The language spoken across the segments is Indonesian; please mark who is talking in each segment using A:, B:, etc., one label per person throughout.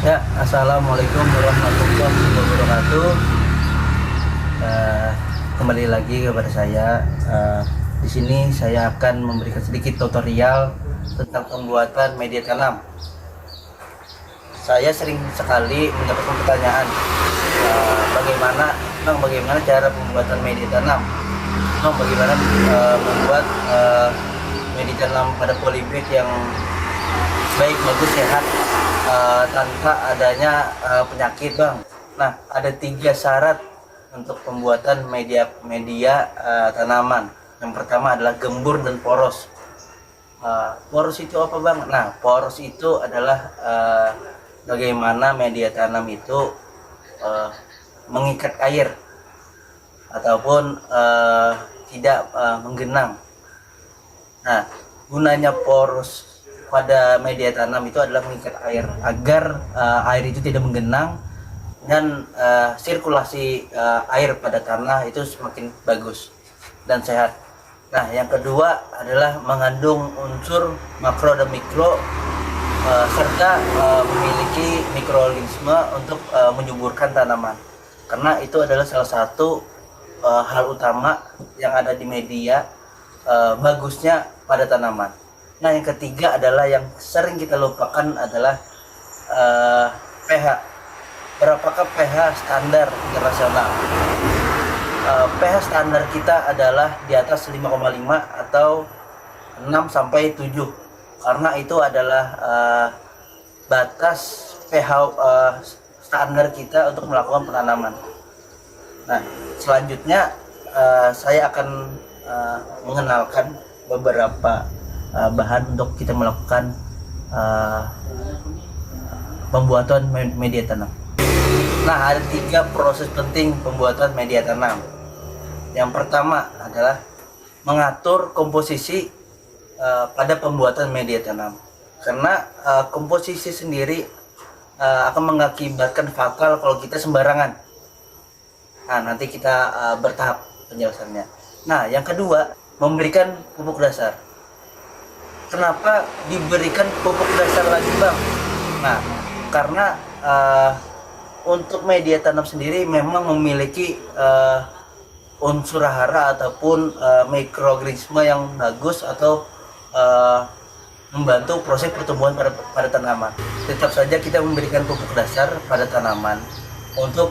A: Ya, assalamualaikum warahmatullahi wabarakatuh. Kembali lagi kepada saya. Di sini saya akan memberikan sedikit tutorial tentang pembuatan media tanam. Saya sering sekali mendapatkan pertanyaan, bagaimana cara pembuatan media tanam? Bagaimana membuat media tanam pada polybag yang baik, bagus, sehat, tanpa adanya penyakit, Bang. Nah, ada 3 syarat untuk pembuatan media tanaman. Yang pertama adalah gembur dan poros. Poros itu apa, Bang? Nah, poros itu adalah bagaimana media tanam itu mengikat air ataupun tidak menggenang. Nah, gunanya poros pada media tanam itu adalah mengikat air agar air itu tidak menggenang dan sirkulasi air pada tanah itu semakin bagus dan sehat. Nah, yang kedua adalah mengandung unsur makro dan mikro serta memiliki mikroorganisme untuk menyuburkan tanaman, karena itu adalah salah satu hal utama yang ada di media bagusnya pada tanaman. Nah, yang ketiga adalah yang sering kita lupakan adalah pH. Berapakah pH standar internasional? pH standar kita adalah di atas 5,5 atau 6 sampai 7, karena itu adalah batas pH standar kita untuk melakukan penanaman. Nah, selanjutnya saya akan mengenalkan beberapa bahan untuk kita melakukan pembuatan media tanam. Nah, ada 3 proses penting pembuatan media tanam. Yang pertama adalah mengatur komposisi pada pembuatan media tanam, karena komposisi sendiri akan mengakibatkan fatal kalau kita sembarangan. Nah, nanti kita bertahap penjelasannya. Nah, yang kedua, memberikan pupuk dasar. Kenapa diberikan pupuk dasar lagi, Bang? Nah, karena untuk media tanam sendiri memang memiliki unsur hara ataupun mikroorganisme yang bagus atau membantu proses pertumbuhan pada tanaman. Tetap saja kita memberikan pupuk dasar pada tanaman untuk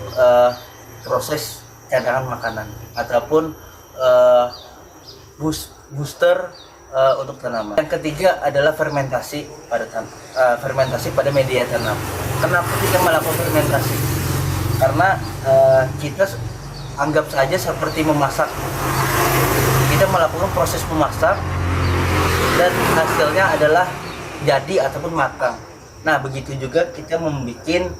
A: proses cadangan makanan ataupun booster untuk tanaman. Yang ketiga adalah fermentasi pada media tanam. Kenapa kita melakukan fermentasi? Karena kita anggap saja seperti memasak. Kita melakukan proses memasak dan hasilnya adalah jadi ataupun matang. Nah, begitu juga kita membuat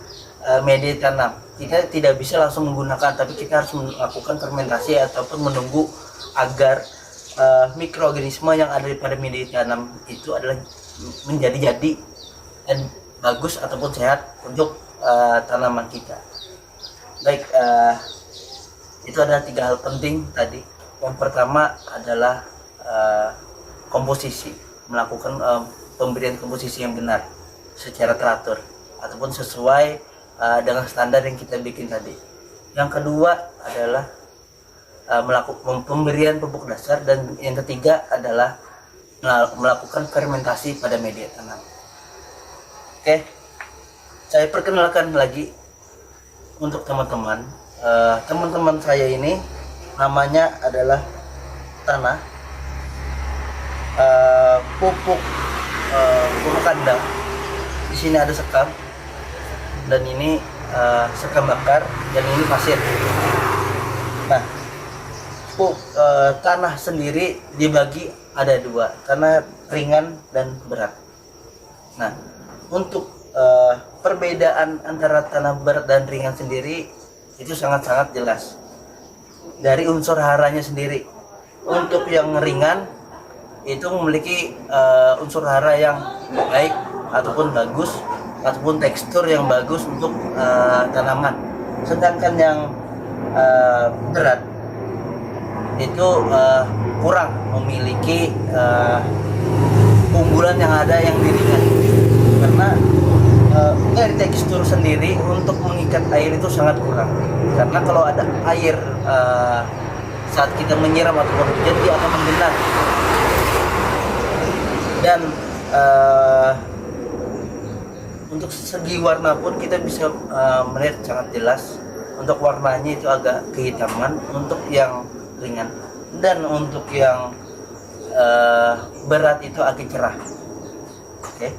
A: media tanam. Kita tidak bisa langsung menggunakan, tapi kita harus melakukan fermentasi ataupun menunggu agar mikroorganisme yang ada pada media tanam itu adalah menjadi jadi dan bagus ataupun sehat untuk tanaman kita. Baik, itu ada 3 hal penting tadi. Yang pertama adalah komposisi, melakukan pemberian komposisi yang benar secara teratur ataupun sesuai dengan standar yang kita bikin tadi. Yang kedua adalah melakukan pemberian pupuk dasar, dan yang ketiga adalah melakukan fermentasi pada media tanam. Oke, saya perkenalkan lagi untuk teman-teman. Teman-teman saya ini namanya adalah Tanah, pupuk kandang. Di sini ada sekam, dan ini sekam bakar, dan ini pasir. Nah, tanah sendiri dibagi ada 2, tanah ringan dan berat. Nah, untuk perbedaan antara tanah berat dan ringan sendiri itu sangat-sangat jelas dari unsur haranya sendiri. Untuk yang ringan itu memiliki unsur hara yang baik ataupun bagus, ataupun tekstur yang bagus untuk tanaman. Sedangkan yang berat itu kurang memiliki keunggulan yang ada yang di ringan, karena dari tekstur tekstur sendiri untuk mengikat air itu sangat kurang, karena kalau ada air saat kita menyiram ataupun hujan, dia akan menggenang. Dan untuk segi warna pun kita bisa melihat sangat jelas. Untuk warnanya itu agak kehitaman untuk yang ringan, dan untuk yang berat itu agak cerah. Oke.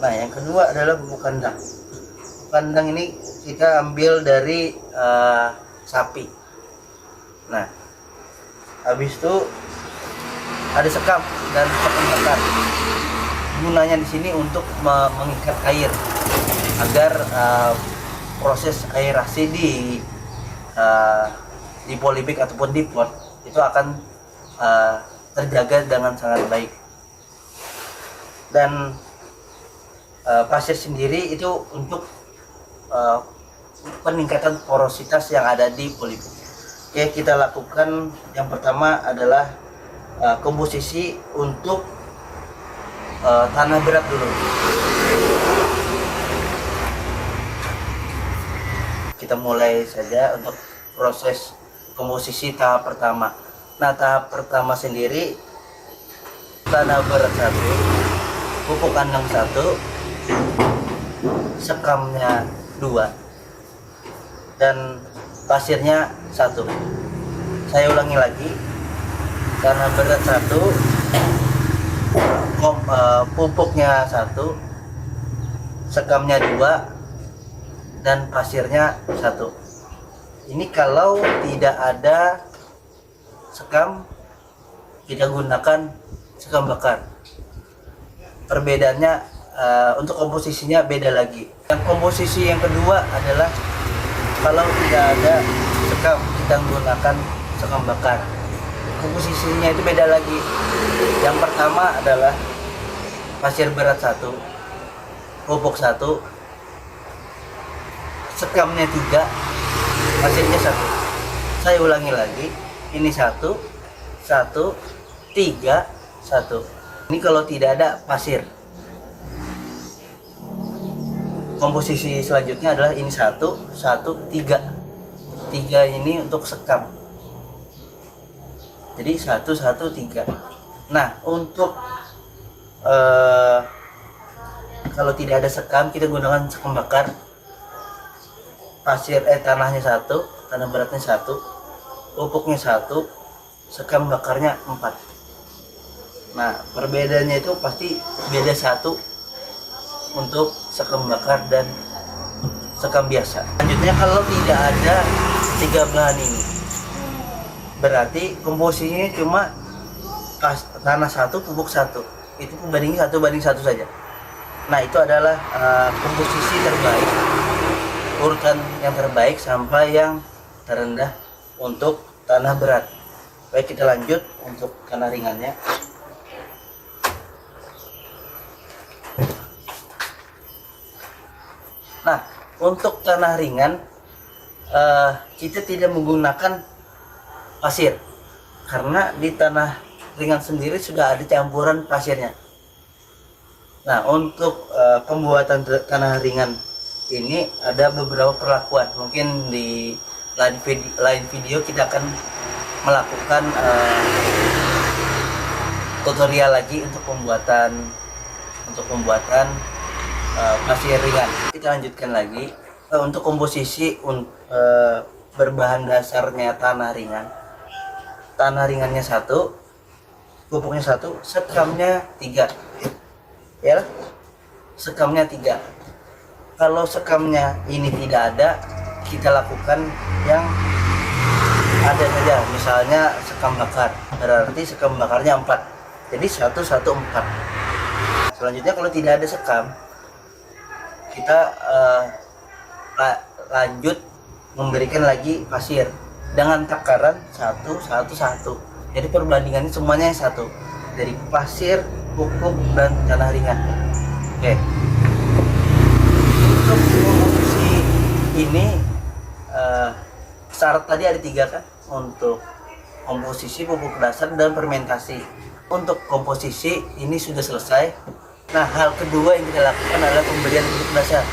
A: Nah, yang kedua adalah bubuk kandang. Bubuk kandang ini kita ambil dari sapi. Nah, habis itu ada sekam dan sekam bakar. Gunanya di sini untuk mengikat air agar proses aerasi di polybag ataupun di pot itu akan terjaga dengan sangat baik. Dan pasir sendiri itu untuk peningkatan porositas yang ada di polybag. Oke, kita lakukan yang pertama adalah komposisi untuk tanah berat dulu. Kita mulai saja untuk proses komposisi tahap pertama. Nah, tahap pertama sendiri tanah berat 1, pupuk kandang 1, sekamnya 2, dan pasirnya 1. Saya ulangi lagi, tanah berat 1, pupuknya 1, sekamnya 2, dan pasirnya 1. Ini kalau tidak ada sekam, kita gunakan sekam bakar. Perbedaannya untuk komposisinya beda lagi. Yang komposisi yang kedua adalah kalau tidak ada sekam, kita gunakan sekam bakar. Komposisinya itu beda lagi. Yang pertama adalah pasir berat 1, pupuk 1, sekamnya 3, pasirnya 1. Saya ulangi lagi, ini 1, 1, 3, 1. Ini kalau tidak ada pasir. Komposisi selanjutnya adalah ini 1, 1, 3. 3 ini untuk sekam. Jadi 1, 1, 3. Nah, untuk kalau tidak ada sekam, kita gunakan sekam bakar. Tanahnya 1, tanah beratnya 1, pupuknya 1, sekam bakarnya 4. Nah, perbedaannya itu pasti beda 1 untuk sekam bakar dan sekam biasa. Selanjutnya, kalau tidak ada 3 bahan ini, berarti komposisinya cuma tanah 1, pupuk 1. Itu pembandingnya 1:1 saja. Nah, itu adalah komposisi terbaik, urutan yang terbaik sampai yang terendah untuk tanah berat. Baik, kita lanjut untuk tanah ringannya. Nah, untuk tanah ringan kita tidak menggunakan pasir, karena di tanah ringan sendiri sudah ada campuran pasirnya. Nah, untuk pembuatan tanah ringan ini ada beberapa perlakuan. Mungkin di lain video kita akan melakukan tutorial lagi untuk pembuatan pasir ringan. Kita lanjutkan lagi untuk komposisi berbahan dasarnya tanah ringan. Tanah ringannya 1, pupuknya 1, sekamnya 3. Ya, sekamnya 3. Kalau sekamnya ini tidak ada, kita lakukan yang ada saja. Misalnya sekam bakar, berarti sekam bakarnya 4. Jadi 1, 1, 4. Selanjutnya, kalau tidak ada sekam, kita lanjut memberikan lagi pasir dengan takaran 1, 1, 1. Jadi perbandingannya semuanya 1 dari pasir, pupuk, dan tanah ringan. Oke. Untuk komposisi ini syarat tadi ada 3 kan, untuk komposisi, pupuk dasar, dan fermentasi. Untuk komposisi ini sudah selesai. Nah, hal kedua yang kita lakukan adalah pemberian pupuk dasar.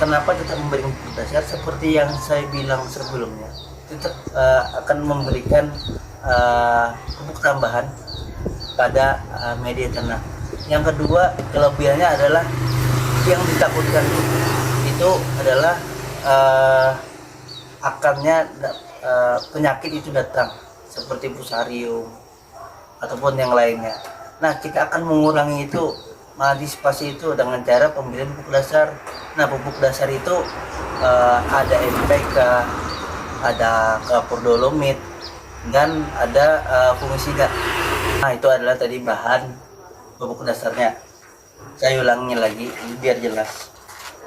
A: kenapa tetap memberikan pupuk dasar? Seperti yang saya bilang sebelumnya, tetap akan memberikan pupuk tambahan pada media tanam. Yang kedua, kelebihannya adalah yang ditakutkan itu adalah akarnya penyakit itu datang seperti fusarium ataupun yang lainnya. Nah, kita akan mengurangi itu, mengantisipasi itu dengan cara pemberian pupuk dasar. Nah, pupuk dasar itu ada NPK, ada kapur dolomit, dan ada fungisida. Nah, itu adalah tadi bahan pupuk dasarnya. Saya ulangi lagi biar jelas.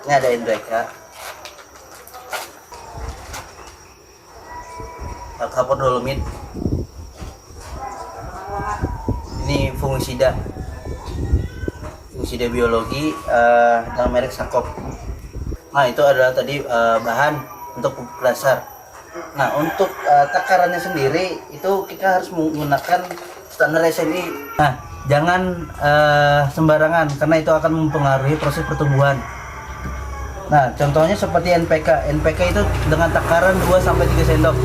A: Ini ada NPK, kapur dolomit, ini fungisida biologi dengan merek Sakop. Nah, itu adalah tadi bahan untuk pupuk dasar. Nah, untuk takarannya sendiri itu kita harus menggunakan standar SNI. Nah, jangan sembarangan karena itu akan mempengaruhi proses pertumbuhan. Nah, contohnya seperti NPK. NPK itu dengan takaran 2-3 sendok.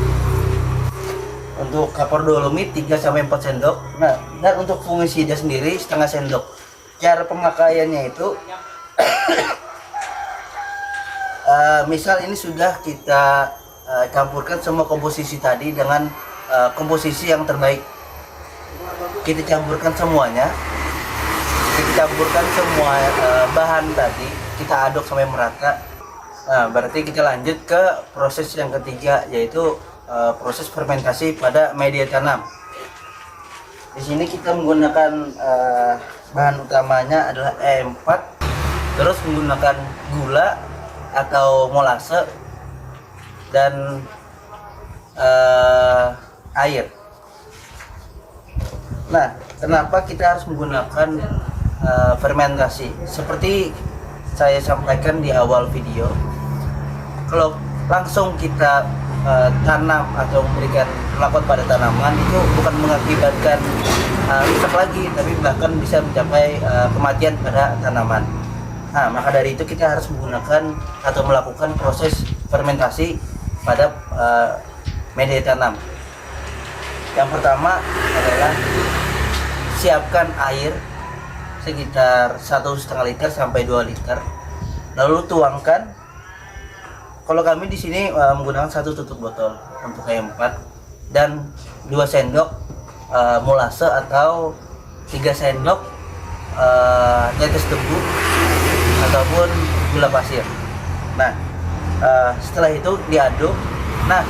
A: Untuk kapur dolomit 3-4 sendok. Nah, dan untuk fungisida sendiri setengah sendok. Cara pemakaiannya itu misal ini sudah kita campurkan semua komposisi tadi dengan komposisi yang terbaik. Kita campurkan semuanya. Kita campurkan semua bahan tadi, kita aduk sampai merata. Nah, berarti kita lanjut ke proses yang ketiga, yaitu proses fermentasi pada media tanam. Di sini kita menggunakan bahan utamanya adalah E4, terus menggunakan gula atau molase dan air. Nah, kenapa kita harus menggunakan fermentasi? Seperti saya sampaikan di awal video, kalau langsung kita tanam atau memberikan perlakuan pada tanaman itu bukan mengakibatkan rusak lagi, tapi bahkan bisa mencapai kematian pada tanaman. Nah, maka dari itu kita harus menggunakan atau melakukan proses fermentasi pada media tanam. Yang pertama adalah siapkan air sekitar 1,5 liter sampai 2 liter, lalu tuangkan. Kalau kami di sini menggunakan 1 tutup botol untuk E4 dan 2 sendok molase atau 3 sendok tetes tebu ataupun gula pasir. Nah, setelah itu diaduk. Nah,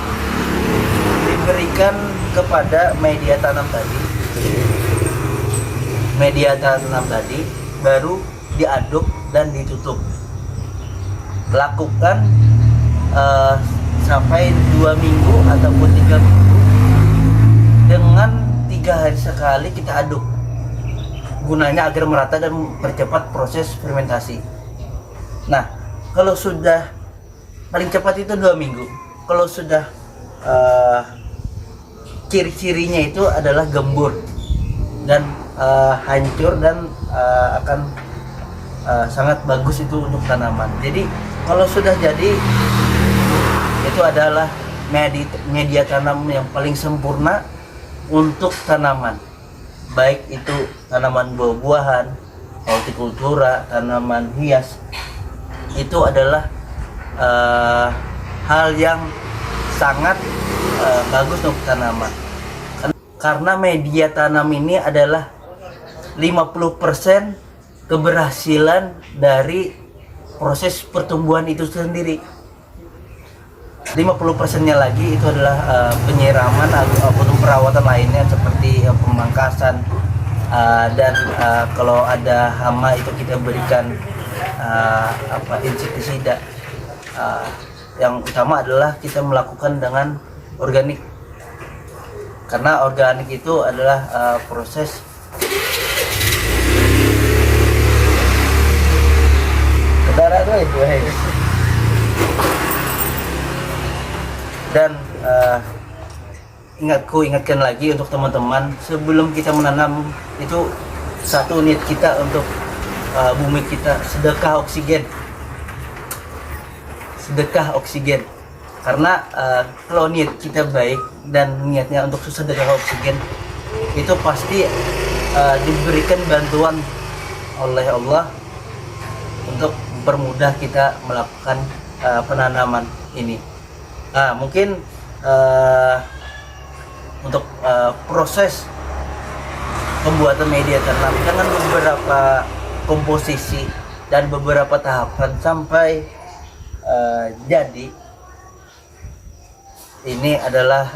A: diberikan kepada media tanam tadi, baru diaduk dan ditutup. Lakukan sampai 2 minggu ataupun 3 minggu dengan 3 hari sekali kita aduk, gunanya agar merata dan mempercepat proses fermentasi. Nah, kalau sudah paling cepat itu 2 minggu. Kalau sudah ciri-cirinya itu adalah gembur dan hancur dan akan sangat bagus itu untuk tanaman. Jadi kalau sudah jadi, itu adalah media tanam yang paling sempurna untuk tanaman, baik itu tanaman buah-buahan, hortikultura, tanaman hias. Itu adalah hal yang sangat bagus untuk tanaman, karena media tanam ini adalah 50% keberhasilan dari proses pertumbuhan itu sendiri. 50%-nya lagi itu adalah penyiraman ataupun perawatan lainnya seperti pemangkasan, dan kalau ada hama itu kita berikan insektisida. Yang utama adalah kita melakukan dengan organik, karena organik itu adalah proses darah tuh itu. Dan ingatkan lagi untuk teman-teman, sebelum kita menanam itu satu niat kita untuk bumi kita sedekah oksigen. sedekah oksigen. Karena kalau niat kita baik dan niatnya untuk sedekah oksigen, itu pasti diberikan bantuan oleh Allah untuk mempermudah kita melakukan penanaman ini. Nah, mungkin untuk proses pembuatan media tanam dengan beberapa komposisi dan beberapa tahapan sampai jadi, ini adalah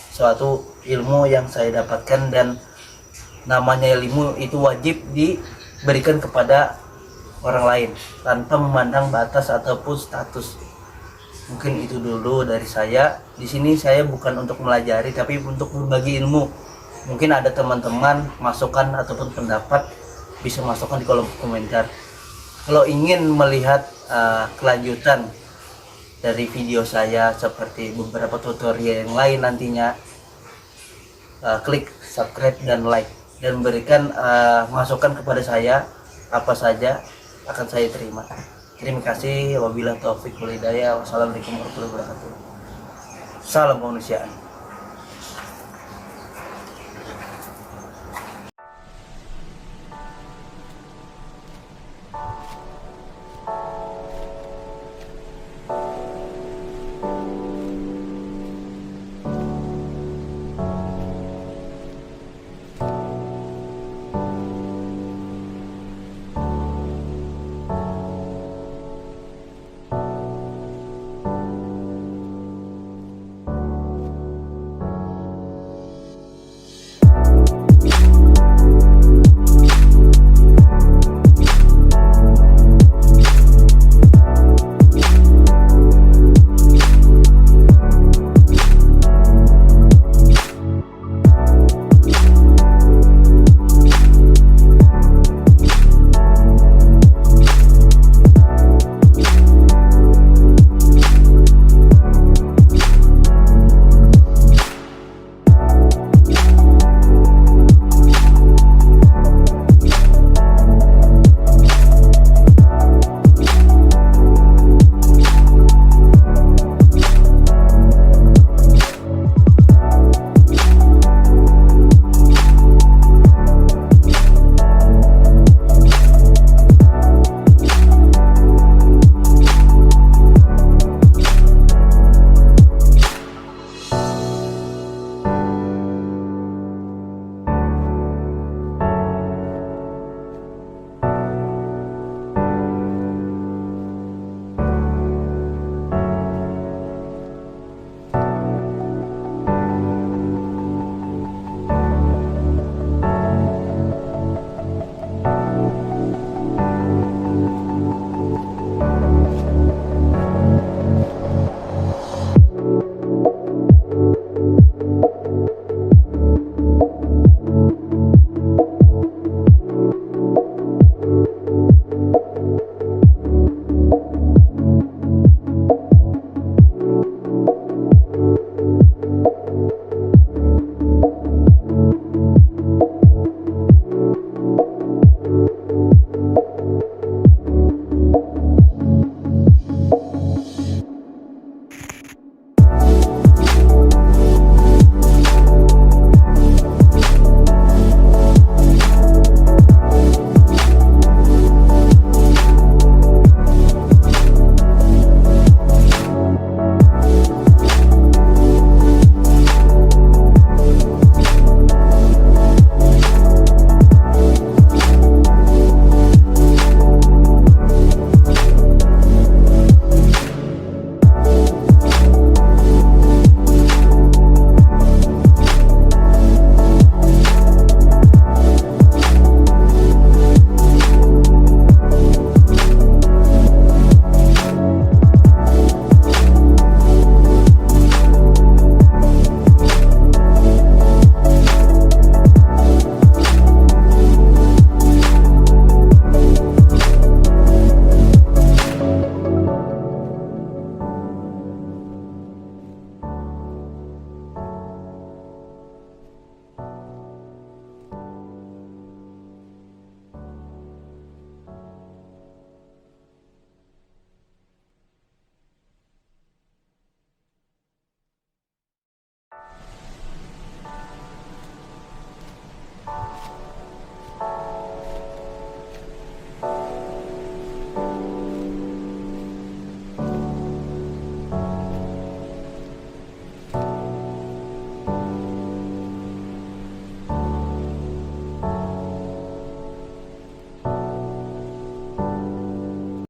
A: suatu ilmu yang saya dapatkan, dan namanya ilmu itu wajib diberikan kepada orang lain tanpa memandang batas ataupun status. Mungkin itu dulu dari saya. Di sini saya bukan untuk melajari, tapi untuk berbagi ilmu. Mungkin ada teman-teman masukan ataupun pendapat, bisa masukkan di kolom komentar. Kalau ingin melihat kelanjutan dari video saya seperti beberapa tutorial yang lain nantinya, klik subscribe dan like, dan berikan masukan kepada saya apa saja akan saya terima. Terima kasih. Wabillahi taufiq wal hidayah. Wassalamualaikum warahmatullahi wabarakatuh. Salam kemanusiaan.